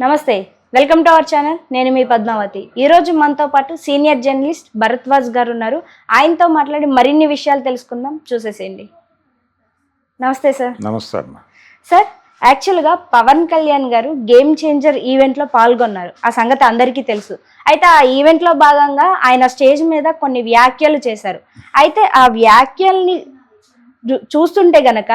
నమస్తే, welcome to our channel. నేను మీ పద్మావతి. ఈరోజు మనతో పాటు సీనియర్ జర్నలిస్ట్ భరద్వాజ్ గారు ఉన్నారు. ఆయనతో మాట్లాడి మరిన్ని విషయాలు తెలుసుకుందాం, చూసేసేయండి. నమస్తే సార్. నమస్తే అమ్మా. సార్, యాక్చువల్గా పవన్ కళ్యాణ్ గారు గేమ్ చేంజర్ ఈవెంట్లో పాల్గొన్నారు. ఆ సంగతి అందరికీ తెలుసు. అయితే ఆ ఈవెంట్లో భాగంగా ఆయన స్టేజ్ మీద కొన్ని వ్యాఖ్యలు చేశారు. అయితే ఆ వ్యాఖ్యల్ని చూస్తుంటే గనక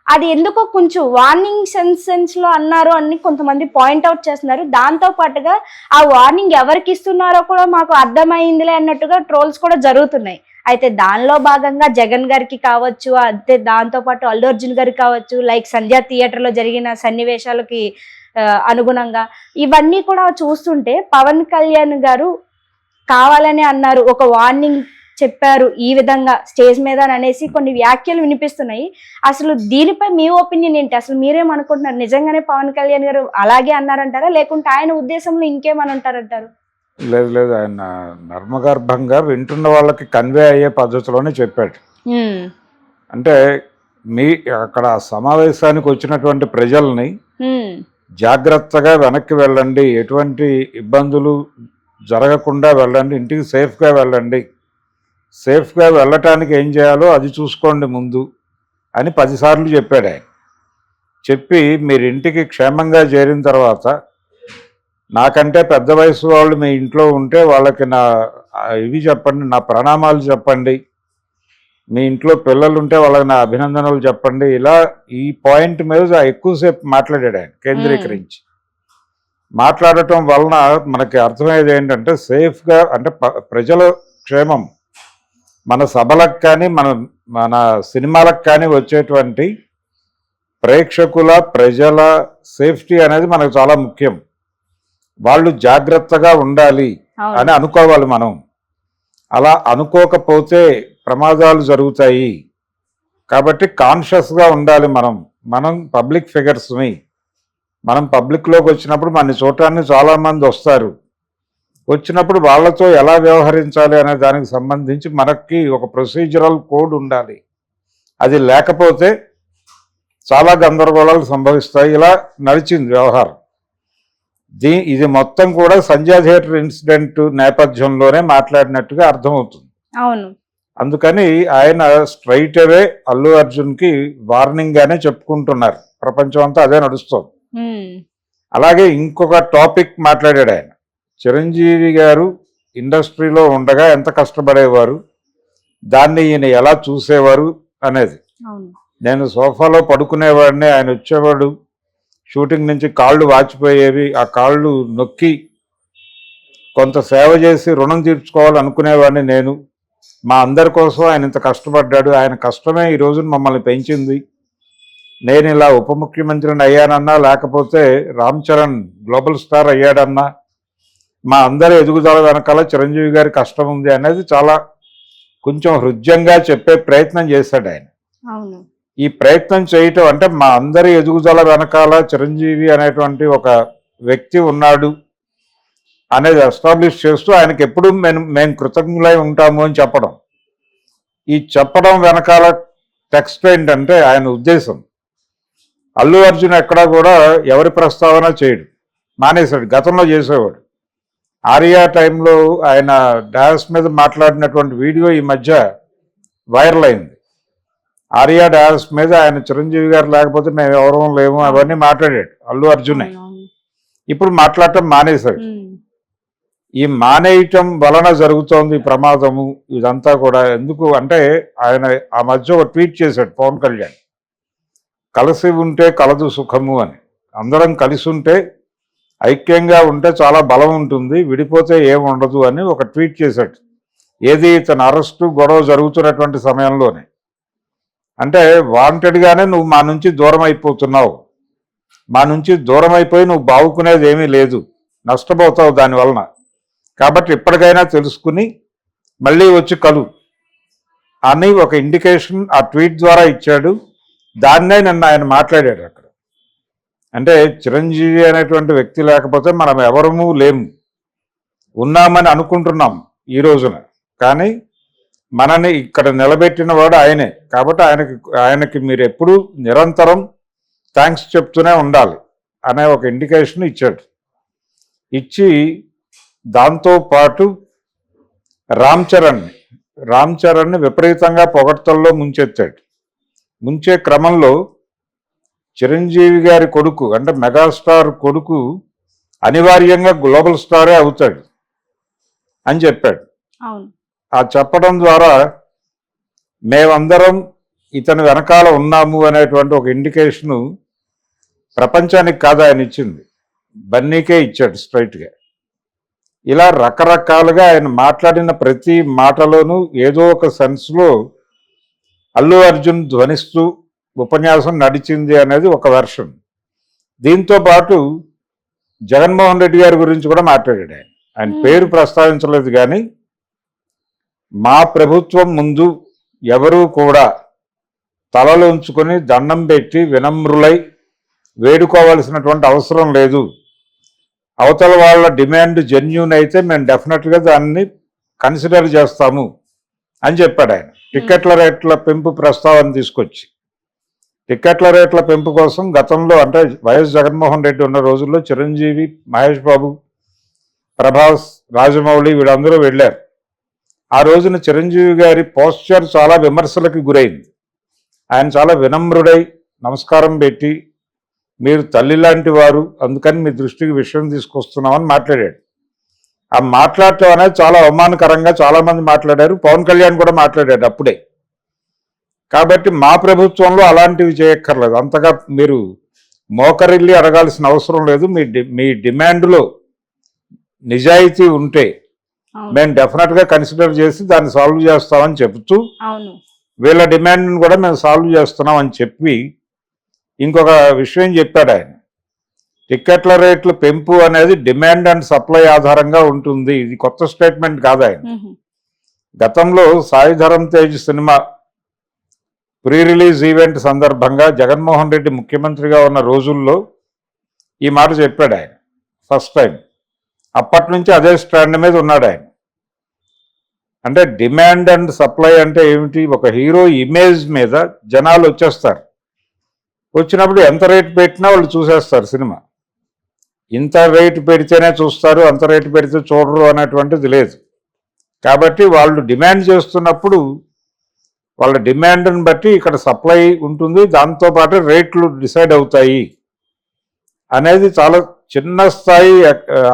అది ఎందుకో కొంచెం వార్నింగ్ సెన్స్లో అన్నారు అని కొంతమంది పాయింట్అవుట్ చేస్తున్నారు. దాంతో పాటుగా ఆ వార్నింగ్ ఎవరికి ఇస్తున్నారో కూడా మాకు అర్థమైందిలే అన్నట్టుగా ట్రోల్స్ కూడా జరుగుతున్నాయి. అయితే దానిలో భాగంగా జగన్ గారికి కావచ్చు, అంతే దాంతోపాటు అల్లు అర్జున్ గారికి కావచ్చు, లైక్ సంధ్యా థియేటర్లో జరిగిన సన్నివేశాలకి అనుగుణంగా ఇవన్నీ కూడా చూస్తుంటే పవన్ కళ్యాణ్ గారు కావాలని అన్నారు, ఒక వార్నింగ్ చెప్పారు ఈ విధంగా స్టేజ్ మీద అనేసి కొన్ని వ్యాఖ్యలు వినిపిస్తున్నాయి. అసలు దీనిపై మీ ఒపీనియన్ ఏంటి? అసలు మీరేమనుకుంటున్నారు? నిజంగానే పవన్ కళ్యాణ్ గారు అలాగే అన్నారంటారా, లేకుంటే ఆయన ఉద్దేశంలో ఇంకేమని అంటారంటారు? లేదు, ఆయన నర్మగర్భంగా వింటున్న వాళ్ళకి కన్వే అయ్యే పద్ధతిలోనే చెప్పాడు. అంటే మీ అక్కడ సమావేశానికి వచ్చినటువంటి ప్రజల్ని జాగ్రత్తగా వెనక్కి వెళ్ళండి, ఎటువంటి ఇబ్బందులు జరగకుండా వెళ్ళండి, ఇంటికి సేఫ్గా వెళ్ళండి, సేఫ్గా వెళ్ళటానికి ఏం చేయాలో అది చూసుకోండి ముందు అని 10 సార్లు చెప్పాడు ఆయన. చెప్పి మీరు ఇంటికి క్షేమంగా చేరిన తర్వాత నాకంటే పెద్ద వయసు వాళ్ళు మీ ఇంట్లో ఉంటే వాళ్ళకి నా ఇవి చెప్పండి, నా ప్రణామాలు చెప్పండి, మీ ఇంట్లో పిల్లలు ఉంటే వాళ్ళకి నా అభినందనలు చెప్పండి. ఇలా ఈ పాయింట్ మీద ఎక్కువసేపు మాట్లాడాడు ఆయన కేంద్రీకరించి. మాట్లాడటం వలన మనకి అర్థమయ్యేది ఏంటంటే సేఫ్గా, అంటే ప్రజల క్షేమం, మన సభలకు కానీ మన సినిమాలకు కానీ వచ్చేటువంటి ప్రేక్షకుల ప్రజల సేఫ్టీ అనేది మనకు చాలా ముఖ్యం. వాళ్ళు జాగ్రత్తగా ఉండాలి అని అనుకోవాలి మనం. అలా అనుకోకపోతే ప్రమాదాలు జరుగుతాయి. కాబట్టి కాన్షియస్గా ఉండాలి. మనం పబ్లిక్ ఫిగర్స్ని, మనం పబ్లిక్లోకి వచ్చినప్పుడు మన చూడటానికి చాలామంది వస్తారు. వచ్చినప్పుడు వాళ్ళతో ఎలా వ్యవహరించాలి అనే దానికి సంబంధించి మనకి ఒక ప్రొసీజరల్ కోడ్ ఉండాలి. అది లేకపోతే చాలా గందరగోళాలు సంభవిస్తాయి. ఇలా నడిచింది వ్యవహారం. ఇది మొత్తం కూడా సంధ్యా థియేటర్ ఇన్సిడెంట్ నేపథ్యంలోనే మాట్లాడినట్టుగా అర్థమవుతుంది. అవును. అందుకని ఆయన స్ట్రైట్ అవే అల్లు అర్జున్కి వార్నింగ్ గానే చెప్పుకుంటున్నారు. ప్రపంచం అంతా అదే నడుస్తుంది. అలాగే ఇంకొక టాపిక్ మాట్లాడాడు ఆయన. చిరంజీవి గారు ఇండస్ట్రీలో ఉండగా ఎంత కష్టపడేవారు, దాన్ని ఈయన ఎలా చూసేవారు అనేది. నేను సోఫాలో పడుకునేవాడిని, ఆయన వచ్చేవాడు, షూటింగ్ నుంచి కాళ్ళు వాచిపోయేవి, ఆ కాళ్ళు నొక్కి కొంత సేవ చేసి రుణం తీర్చుకోవాలనుకునేవాడిని నేను. మా అందరి కోసం ఆయన ఇంత కష్టపడ్డాడు, ఆయన కష్టమే ఈ రోజున మమ్మల్ని పెంచింది. నేను ఇలా ఉప ముఖ్యమంత్రిని అయ్యానన్నా, లేకపోతే రామ్ చరణ్ గ్లోబల్ స్టార్ అయ్యాడన్నా, మా అందరి ఎదుగుదల వెనకాల చిరంజీవి గారి కష్టం ఉంది అనేది చాలా కొంచెం హృద్యంగా చెప్పే ప్రయత్నం చేశాడు ఆయన. ఈ ప్రయత్నం చేయటం అంటే మా అందరి ఎదుగుదల వెనకాల చిరంజీవి అనేటువంటి ఒక వ్యక్తి ఉన్నాడు అనేది ఎస్టాబ్లిష్ చేస్తూ ఆయనకి ఎప్పుడు మేము కృతజ్ఞులై ఉంటాము అని చెప్పడం. ఈ చెప్పడం వెనకాల టెక్స్ట్ ఏంటంటే ఆయన ఉద్దేశం. అల్లు అర్జున్ ఎక్కడా కూడా ఎవరి ప్రస్తావన చేయడు, మానేశాడు. గతంలో చేసేవాడు. ఆర్యా టైంలో ఆయన డాన్స్ మీద మాట్లాడినటువంటి వీడియో ఈ మధ్య వైరల్ అయింది. ఆర్యా డాన్స్ మీద ఆయన చిరంజీవి గారు లేకపోతే మేము ఎవరూ లేము అవన్నీ మాట్లాడాడు అల్లు అర్జునే. ఇప్పుడు మాట్లాడటం మానేశాడు. ఈ మానేయటం వలన జరుగుతోంది ప్రమాదము. ఇదంతా కూడా ఎందుకు అంటే ఆయన ఆ మధ్య ఒక ట్వీట్ చేశాడు పవన్ కళ్యాణ్, కలిసి ఉంటే కలదు సుఖము అని. అందరం కలిసి ఉంటే, ఐక్యంగా ఉంటే చాలా బలం ఉంటుంది, విడిపోతే ఏముండదు అని ఒక ట్వీట్ చేశాడు. ఏది తన అరెస్టు గొడవ జరుగుతున్నటువంటి సమయంలోనే. అంటే వాంటెడ్గానే నువ్వు మా నుంచి దూరం అయిపోతున్నావు, మా నుంచి దూరం అయిపోయి నువ్వు బావుకునేది ఏమీ లేదు, నష్టపోతావు దానివలన. కాబట్టి ఇప్పటికైనా తెలుసుకుని మళ్ళీ వచ్చి కలు అని ఒక ఇండికేషన్ ఆ ట్వీట్ ద్వారా ఇచ్చాడు. దాన్నే నిన్న ఆయన మాట్లాడాడు అక్కడ. అంటే చిరంజీవి అనేటువంటి వ్యక్తి లేకపోతే మనం ఎవరము లేము, ఉన్నామని అనుకుంటున్నాం ఈ రోజున. కానీ మనని ఇక్కడ నిలబెట్టిన వాడు ఆయనే. కాబట్టి ఆయనకి మీరు ఎప్పుడూ నిరంతరం థ్యాంక్స్ చెప్తూనే ఉండాలి అనే ఒక ఇండికేషన్ ఇచ్చాడు. ఇచ్చి దాంతో పాటు రామ్ చరణ్ని విపరీతంగా పొగడ్తల్లో ముంచెత్తాడు. ముంచే క్రమంలో చిరంజీవి గారి కొడుకు అంటే మెగాస్టార్ కొడుకు అనివార్యంగా గ్లోబల్ స్టారే అవుతాడు అని చెప్పాడు. ఆ చెప్పడం ద్వారా మేమందరం ఇతని వెనకాల ఉన్నాము అనేటువంటి ఒక ఇండికేషను ప్రపంచానికి కాదు ఆయన ఇచ్చింది, బన్నీకే ఇచ్చాడు స్ట్రైట్గా. ఇలా రకరకాలుగా ఆయన మాట్లాడిన ప్రతి మాటలోనూ ఏదో ఒక సెన్స్లో అల్లు అర్జున్ ధ్వనిస్తూ ఉపన్యాసం నడిచింది అనేది ఒక వెర్షన్. దీంతో పాటు జగన్మోహన్ రెడ్డి గారి గురించి కూడా మాట్లాడాడు. ఆయన పేరు ప్రస్తావించలేదు, కానీ మా ప్రభుత్వం ముందు ఎవరూ కూడా తలలు ఉంచుకొని దండం పెట్టి వినమ్రులై వేడుకోవాల్సినటువంటి అవసరం లేదు. అవతల వాళ్ళ డిమాండ్ జెన్యూన్ అయితే మేము డెఫినెట్గా దాన్ని కన్సిడర్ చేస్తాము అని చెప్పాడు ఆయన. టికెట్ల రేట్ల పెంపు ప్రస్తావన తీసుకొచ్చి, టికెట్ల రేట్ల పెంపు కోసం గతంలో అంటే వైఎస్ జగన్మోహన్ రెడ్డి ఉన్న రోజుల్లో చిరంజీవి, మహేష్ బాబు, ప్రభాస్, రాజమౌళి వీళ్ళందరూ వెళ్ళారు. ఆ రోజున చిరంజీవి గారి పోస్చర్ చాలా విమర్శలకు గురైంది. ఆయన చాలా వినమ్రుడై నమస్కారం పెట్టి, మీరు తల్లి లాంటి వారు, అందుకని మీ దృష్టికి విషయం తీసుకొస్తున్నామని మాట్లాడాడు. ఆ మాట్లాడటం అనేది చాలా అవమానకరంగా చాలామంది మాట్లాడారు. పవన్ కళ్యాణ్ కూడా మాట్లాడాడు అప్పుడే. కాబట్టి మా ప్రభుత్వంలో అలాంటివి చేయక్కర్లేదు, అంతగా మీరు మోకరిల్లి అడగాల్సిన అవసరం లేదు. మీ డిమాండ్లో నిజాయితీ ఉంటే మేము డెఫినెట్గా కన్సిడర్ చేసి దాన్ని సాల్వ్ చేస్తామని చెబుతూ వీళ్ళ డిమాండ్ని కూడా మేము సాల్వ్ చేస్తున్నాం అని చెప్పి ఇంకొక విషయం చెప్పాడు ఆయన. టికెట్ల రేట్లు పెంపు అనేది డిమాండ్ అండ్ సప్లై ఆధారంగా ఉంటుంది. ఇది కొత్త స్టేట్మెంట్ కాదు ఆయన. గతంలో Sai Dharam Tej cinema pre release event సందర్భంగా జగన్మోహన్ రెడ్డి ముఖ్యమంత్రిగా ఉన్న రోజుల్లో ఈ మాట చెప్పాడు ఆయన ఫస్ట్ టైం. అప్పటి నుంచి అదే స్టాండ్ మీద ఉన్నాడు ఆయన. అంటే డిమాండ్ అండ్ సప్లై అంటే ఏమిటి? ఒక హీరో ఇమేజ్ మీద జనాలు వచ్చేస్తారు, వచ్చినప్పుడు ఎంత రేటు పెట్టినా వాళ్ళు చూసేస్తారు సినిమా. ఇంత రేటు పెడితేనే చూస్తారు, అంత రేటు పెడితే చూడరు అనేటువంటిది లేదు. కాబట్టి వాళ్ళు డిమాండ్ చేస్తున్నప్పుడు వాళ్ళ డిమాండ్ని బట్టి ఇక్కడ సప్లై ఉంటుంది, దాంతోపాటు రేట్లు డిసైడ్ అవుతాయి అనేది చాలా చిన్న స్థాయి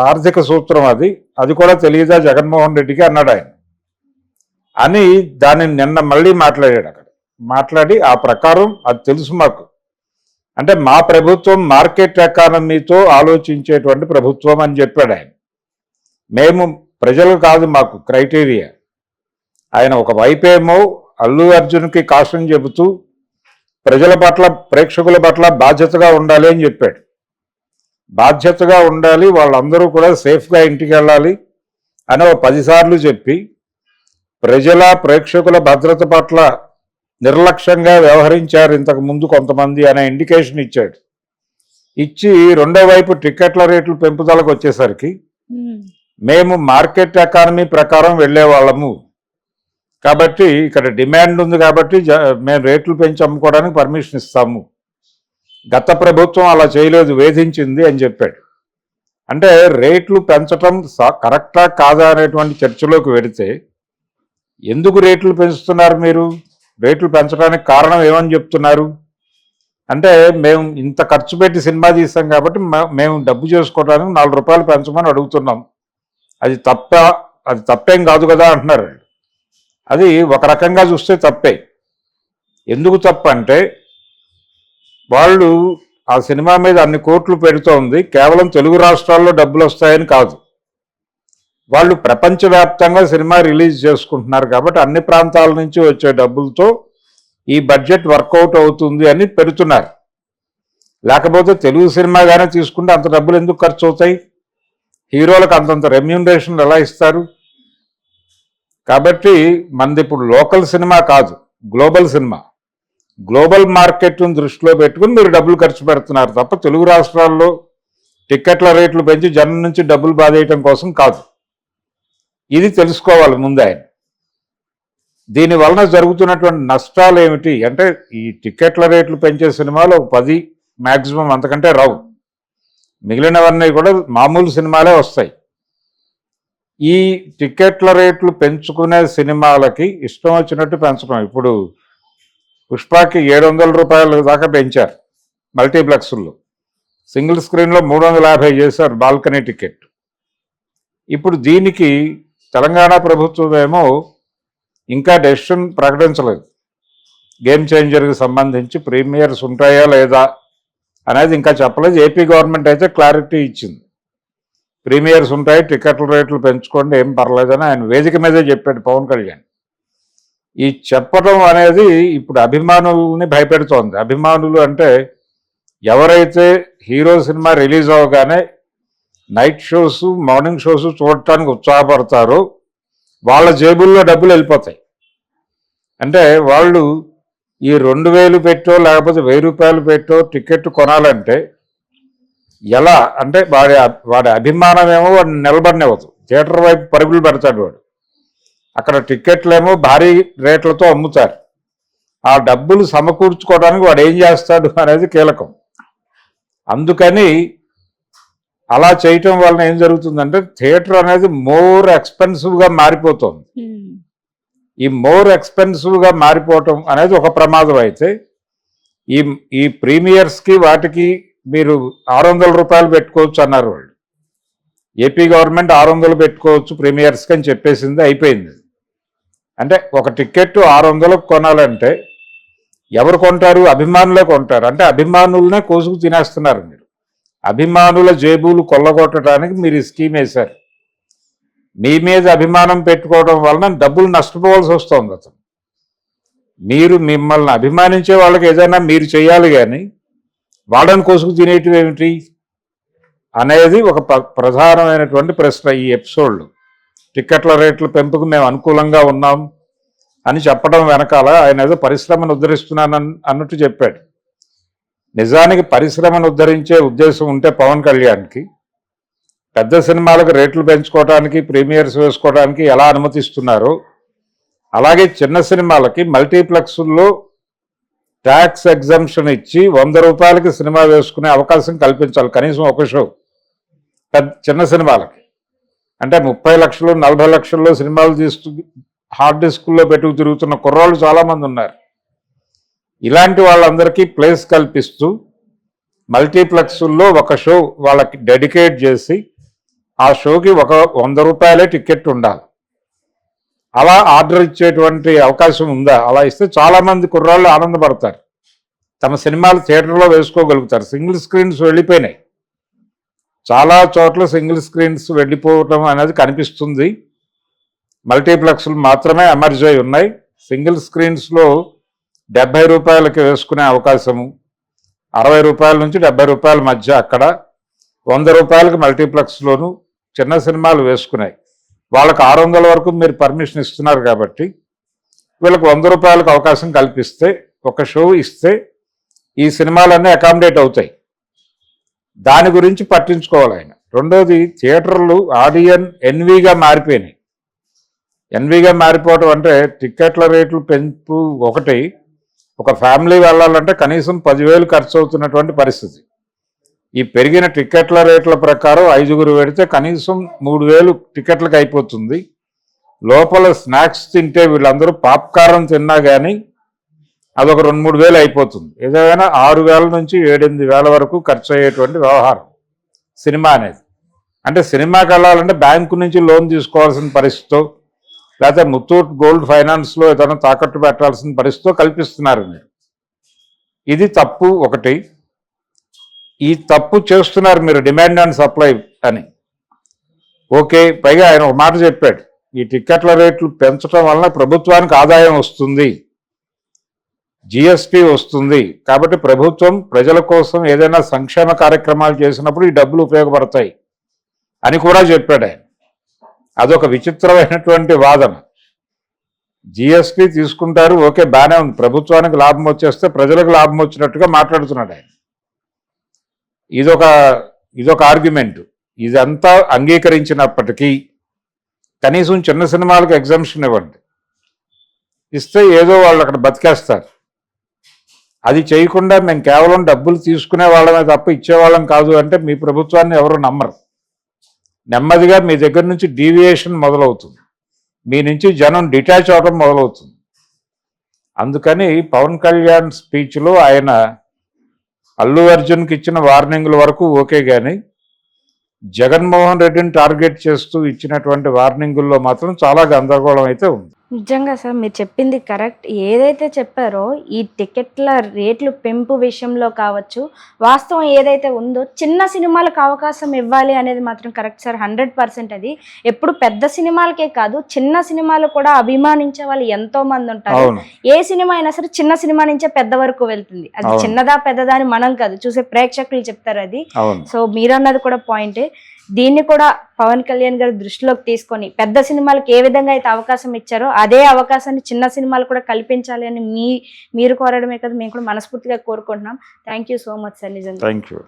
ఆర్థిక సూత్రం. అది కూడా తెలియదా జగన్మోహన్ రెడ్డికి అన్నాడు ఆయన. అని దాన్ని నిన్న మళ్ళీ మాట్లాడాడు అక్కడ. మాట్లాడి ఆ ప్రకారం అది తెలుసు మాకు, అంటే మా ప్రభుత్వం మార్కెట్ ఎకానమీతో ఆలోచించేటువంటి ప్రభుత్వం అని చెప్పాడు ఆయన. మేము ప్రజలు కాదు మాకు క్రైటీరియా. ఆయన ఒక వైపేమో అల్లు అర్జున్కి కాషన్ చెబుతూ ప్రజల పట్ల, ప్రేక్షకుల పట్ల బాధ్యతగా ఉండాలి అని చెప్పాడు. బాధ్యతగా ఉండాలి, వాళ్ళందరూ కూడా సేఫ్గా ఇంటికి వెళ్ళాలి అని 10 సార్లు చెప్పి ప్రజల, ప్రేక్షకుల భద్రత పట్ల నిర్లక్ష్యంగా వ్యవహరించారు ఇంతకు ముందు కొంతమంది అనే ఇండికేషన్ ఇచ్చాడు. ఇచ్చి రెండో వైపు టికెట్ల రేట్లు పెంపుదలకు వచ్చేసరికి మేము మార్కెట్ ఎకానమీ ప్రకారం వెళ్ళే వాళ్ళము, కాబట్టి ఇక్కడ డిమాండ్ ఉంది కాబట్టి మేము రేట్లు పెంచి అమ్ముకోవడానికి పర్మిషన్ ఇస్తాము. గత ప్రభుత్వం అలా చేయలేదు, వేధించింది అని చెప్పాడు. అంటే రేట్లు పెంచటం కరెక్టా కాదా అనేటువంటి చర్చలోకి వెడితే, ఎందుకు రేట్లు పెంచుతున్నారు మీరు? రేట్లు పెంచడానికి కారణం ఏమని చెప్తున్నారు అంటే, మేము ఇంత ఖర్చు పెట్టి సినిమా తీస్తాం కాబట్టి మేము డబ్బు చేసుకోవడానికి 4 రూపాయలు పెంచమని అడుగుతున్నాం. అది తప్పేం కాదు కదా అంటున్నారు. అది ఒక రకంగా చూస్తే తప్పే. ఎందుకు తప్పంటే, వాళ్ళు ఆ సినిమా మీద అన్ని కోట్లు పెడుతోంది కేవలం తెలుగు రాష్ట్రాల్లో డబ్బులు వస్తాయని కాదు, వాళ్ళు ప్రపంచవ్యాప్తంగా సినిమా రిలీజ్ చేసుకుంటున్నారు కాబట్టి అన్ని ప్రాంతాల నుంచి వచ్చే డబ్బులతో ఈ బడ్జెట్ వర్కౌట్ అవుతుంది అని పెడుతున్నారు. లేకపోతే తెలుగు సినిమాగానే తీసుకుంటే అంత డబ్బులు ఎందుకు ఖర్చు అవుతాయి? హీరోలకు అంతంత రెమ్యూనరేషన్ ఎలా ఇస్తారు? కాబట్టి మనది ఇప్పుడు లోకల్ సినిమా కాదు, గ్లోబల్ సినిమా. గ్లోబల్ మార్కెట్ను దృష్టిలో పెట్టుకుని మీరు డబ్బులు ఖర్చు పెడుతున్నారు తప్ప తెలుగు రాష్ట్రాల్లో టిక్కెట్ల రేట్లు పెంచి జనం నుంచి డబ్బులు బాధేయటం కోసం కాదు. ఇది తెలుసుకోవాలి ముందు ఆయన. దీనివలన జరుగుతున్నటువంటి నష్టాలు ఏమిటి అంటే, ఈ టిక్కెట్ల రేట్లు పెంచే సినిమాలు 10 మ్యాక్సిమం, అంతకంటే రావు. మిగిలినవన్నీ కూడా మామూలు సినిమాలే వస్తాయి. ఈ టికెట్ల రేట్లు పెంచుకునే సినిమాలకి ఇష్టం వచ్చినట్టు పెంచడం. ఇప్పుడు పుష్పకి 700 రూపాయల దాకా పెంచారు మల్టీప్లెక్స్లో. సింగిల్ స్క్రీన్లో 350 చేశారు బాల్కనీ టికెట్. ఇప్పుడు దీనికి తెలంగాణ ప్రభుత్వం ఏమో ఇంకా డెసిషన్ ప్రకటించలేదు. గేమ్ చేంజర్కి సంబంధించి ప్రీమియర్స్ ఉంటాయా లేదా అనేది ఇంకా చెప్పలేదు. ఏపీ గవర్నమెంట్ అయితే క్లారిటీ ఇచ్చింది, ప్రీమియర్స్ ఉంటాయి, టికెట్ల రేట్లు పెంచుకోండి, ఏం పర్లేదని ఆయన వేదిక మీదే చెప్పాడు పవన్ కళ్యాణ్. ఈ చెప్పడం అనేది ఇప్పుడు అభిమానుల్ని భయపెడుతోంది. అభిమానులు అంటే ఎవరైతే హీరో సినిమా రిలీజ్ అవ్వగానే నైట్ షోస్, మార్నింగ్ షోస్ చూడటానికి ఉత్సాహపడతారో వాళ్ళ జేబుల్లో డబ్బులు వెళ్ళిపోతాయి. అంటే వాళ్ళు ఈ 2000 పెట్టో లేకపోతే 1000 రూపాయలు పెట్టో టికెట్ కొనాలంటే ఎలా అంటే వాడి అభిమానమేమో వాడిని నిలబడినవ్వదు. థియేటర్ వైపు పరుగులు పెడతాడు వాడు. అక్కడ టికెట్లేమో భారీ రేట్లతో అమ్ముతారు. ఆ డబ్బులు సమకూర్చుకోవడానికి వాడు ఏం చేస్తాడు అనేది కీలకం. అందుకని అలా చేయటం వలన ఏం జరుగుతుందంటే థియేటర్ అనేది మోర్ ఎక్స్పెన్సివ్గా మారిపోతుంది. ఈ మోర్ ఎక్స్పెన్సివ్గా మారిపోవటం అనేది ఒక ప్రమాదం. అయితే ఈ ప్రీమియర్స్కి వాటికి మీరు 600 రూపాయలు పెట్టుకోవచ్చు అన్నారు వాళ్ళు. ఏపీ గవర్నమెంట్ 600 పెట్టుకోవచ్చు ప్రీమియర్స్కి అని చెప్పేసింది, అయిపోయింది. అంటే ఒక టికెట్ 600కు కొనాలంటే ఎవరు కొంటారు? అభిమానులే కొంటారు. అంటే అభిమానులనే కోసుకు తినేస్తున్నారు మీరు. అభిమానుల జేబులు కొల్లగొట్టడానికి మీరు ఈ స్కీమ్ వేశారు. మీ మీద అభిమానం పెట్టుకోవడం వలన డబ్బులు నష్టపోవాల్సి వస్తుంది. అతను మిమ్మల్ని అభిమానించే వాళ్ళకి ఏదైనా మీరు చేయాలి, కానీ వాళ్ళని కోసుకు తినేటివి ఏమిటి అనేది ఒక ప్రధానమైనటువంటి ప్రశ్న ఈ ఎపిసోడ్లో. టికెట్ల రేట్ల పెంపుకు మేము అనుకూలంగా ఉన్నాం అని చెప్పడం వెనకాల ఆయన ఏదో పరిశ్రమను ఉద్ధరిస్తున్నాను అన్నట్టు చెప్పాడు. నిజానికి పరిశ్రమను ఉద్ధరించే ఉద్దేశం ఉంటే పవన్ కళ్యాణ్కి పెద్ద సినిమాలకు రేట్లు పెంచుకోవడానికి, ప్రీమియర్స్ వేసుకోవడానికి ఎలా అనుమతిస్తున్నారో అలాగే చిన్న సినిమాలకి మల్టీప్లెక్స్ల్లో ట్యాక్స్ ఎగ్జంప్షన్ ఇచ్చి 100 రూపాయలకి సినిమా వేసుకునే అవకాశం కల్పించాలి కనీసం ఒక షో. చిన్న సినిమాలకి అంటే 30 లక్షలు 40 లక్షల్లో సినిమాలు హార్డ్ డిస్కుల్లో పెట్టుకు తిరుగుతున్న కుర్రాళ్ళు చాలామంది ఉన్నారు. ఇలాంటి వాళ్ళందరికీ ప్లేస్ కల్పిస్తూ మల్టీప్లెక్స్ల్లో ఒక షో వాళ్ళకి డెడికేట్ చేసి ఆ షోకి 100 రూపాయలే టికెట్ ఉండాలి. అలా ఆర్డర్ ఇచ్చేటువంటి అవకాశం ఉందా? అలా ఇస్తే చాలామంది కుర్రాళ్ళు ఆనందపడతారు, తమ సినిమాలు థియేటర్లో వేసుకోగలుగుతారు. సింగిల్ స్క్రీన్స్ వెళ్ళిపోయినాయి, చాలా చోట్ల సింగిల్ స్క్రీన్స్ వెళ్ళిపోవటం అనేది కనిపిస్తుంది. మల్టీప్లెక్స్లు మాత్రమే ఎమర్జ్ అయి ఉన్నాయి. సింగిల్ స్క్రీన్స్లో 70 రూపాయలకి వేసుకునే అవకాశము, 60 రూపాయల నుంచి 70 రూపాయల మధ్య అక్కడ, 100 రూపాయలకి మల్టీప్లెక్స్లోను చిన్న సినిమాలు వేసుకున్నాయి. వాళ్ళకి 600 వరకు మీరు పర్మిషన్ ఇస్తున్నారు కాబట్టి వీళ్ళకి 100 రూపాయలకు అవకాశం కల్పిస్తే, ఒక షో ఇస్తే ఈ సినిమాలన్నీ అకామిడేట్ అవుతాయి. దాని గురించి పట్టించుకోవాలి ఆయన. రెండోది, థియేటర్లు ఆడియన్ ఎన్వీగా మారిపోయినాయి. ఎన్వీగా మారిపోవటం అంటే టికెట్ల రేట్లు పెంపు ఒకటి, ఒక ఫ్యామిలీ వెళ్ళాలంటే కనీసం 10,000 ఖర్చు అవుతున్నటువంటి పరిస్థితి. ఈ పెరిగిన టికెట్ల రేట్ల ప్రకారం 5గురు పెడితే కనీసం 3,000 టికెట్లకు అయిపోతుంది. లోపల స్నాక్స్ తింటే వీళ్ళందరూ పాప్కార్న్ తిన్నా కానీ అదొక 2-3 వేలు అయిపోతుంది. ఏదైనా 6,000 నుంచి 7-8,000 వరకు ఖర్చు అయ్యేటువంటి వ్యవహారం సినిమా అనేది. అంటే సినిమాకి వెళ్ళాలంటే బ్యాంకు నుంచి లోన్ తీసుకోవాల్సిన పరిస్థితితో, లేకపోతే ముత్తూట్ గోల్డ్ ఫైనాన్స్లో ఏదైనా తాకట్టు పెట్టాల్సిన పరిస్థితితో కల్పిస్తున్నారు మీరు. ఇది తప్పు ఒకటి. ఈ తప్పు చేస్తున్నారు మీరు, డిమాండ్ అండ్ సప్లై అని. ఓకే, పైగా ఆయన ఒక మాట చెప్పాడు, ఈ టికెట్ల రేట్లు పెంచడం వలన ప్రభుత్వానికి ఆదాయం వస్తుంది, జిఎస్టీ వస్తుంది, కాబట్టి ప్రభుత్వం ప్రజల కోసం ఏదైనా సంక్షేమ కార్యక్రమాలు చేసినప్పుడు ఈ డబ్బులు ఉపయోగపడతాయి అని కూడా చెప్పాడు ఆయన. అదొక విచిత్రమైనటువంటి వాదన. జిఎస్టీ తీసుకుంటారు, ఓకే బాగానే ఉంది, ప్రభుత్వానికి లాభం వచ్చేస్తే ప్రజలకు లాభం వచ్చినట్టుగా మాట్లాడుతున్నాడు ఆయన. ఇదొక ఆర్గ్యుమెంట్. ఇదంతా అంగీకరించినప్పటికీ కనీసం చిన్న సినిమాలకు ఎగ్జంప్షన్ ఇవ్వండి, ఇస్తే ఏదో వాళ్ళు అక్కడ బతికేస్తారు. అది చేయకుండా మేము కేవలం డబ్బులు తీసుకునే వాళ్ళమే తప్ప ఇచ్చేవాళ్ళం కాదు అంటే మీ ప్రభుత్వాన్ని ఎవరు నమ్మరు. నెమ్మదిగా మీ దగ్గర నుంచి డీవియేషన్ మొదలవుతుంది, మీ నుంచి జనం డిటాచ్ అవడం మొదలవుతుంది. అందుకని పవన్ కళ్యాణ్ స్పీచ్లో ఆయన అల్లు అర్జున్కి ఇచ్చిన వార్నింగ్ల వరకు ఓకే, కానీ జగన్మోహన్ రెడ్డిని టార్గెట్ చేస్తూ ఇచ్చినటువంటి వార్నింగుల్లో మాత్రం చాలా గందరగోళం అయితే ఉంది. నిజంగా సార్ మీరు చెప్పింది కరెక్ట్. ఏదైతే చెప్పారో ఈ టికెట్ల రేట్లు పెంపు విషయంలో కావచ్చు, వాస్తవం ఏదైతే ఉందో చిన్న సినిమాలకు అవకాశం ఇవ్వాలి అనేది మాత్రం కరెక్ట్ సార్, 100%. అది ఎప్పుడు పెద్ద సినిమాలకే కాదు, చిన్న సినిమాలు కూడా అభిమానించే వాళ్ళు ఎంతో మంది ఉంటారు. ఏ సినిమా అయినా సరే చిన్న సినిమా నుంచే పెద్ద వరకు వెళ్తుంది. అది చిన్నదా పెద్దదా అని మనం కాదు, చూసే ప్రేక్షకులు చెప్తారు అది. సో మీరన్నది కూడా పాయింటే. దీన్ని కూడా పవన్ కళ్యాణ్ గారు దృష్టిలోకి తీసుకొని పెద్ద సినిమాలకు ఏ విధంగా అయితే అవకాశం ఇచ్చారో అదే అవకాశాన్ని చిన్న సినిమాలు కూడా కల్పించాలి అని మీరు కోరడమే కదా మేము కూడా మనస్ఫూర్తిగా కోరుకుంటున్నాం. Thank you so much sir. నిజంగా థ్యాంక్ యూ.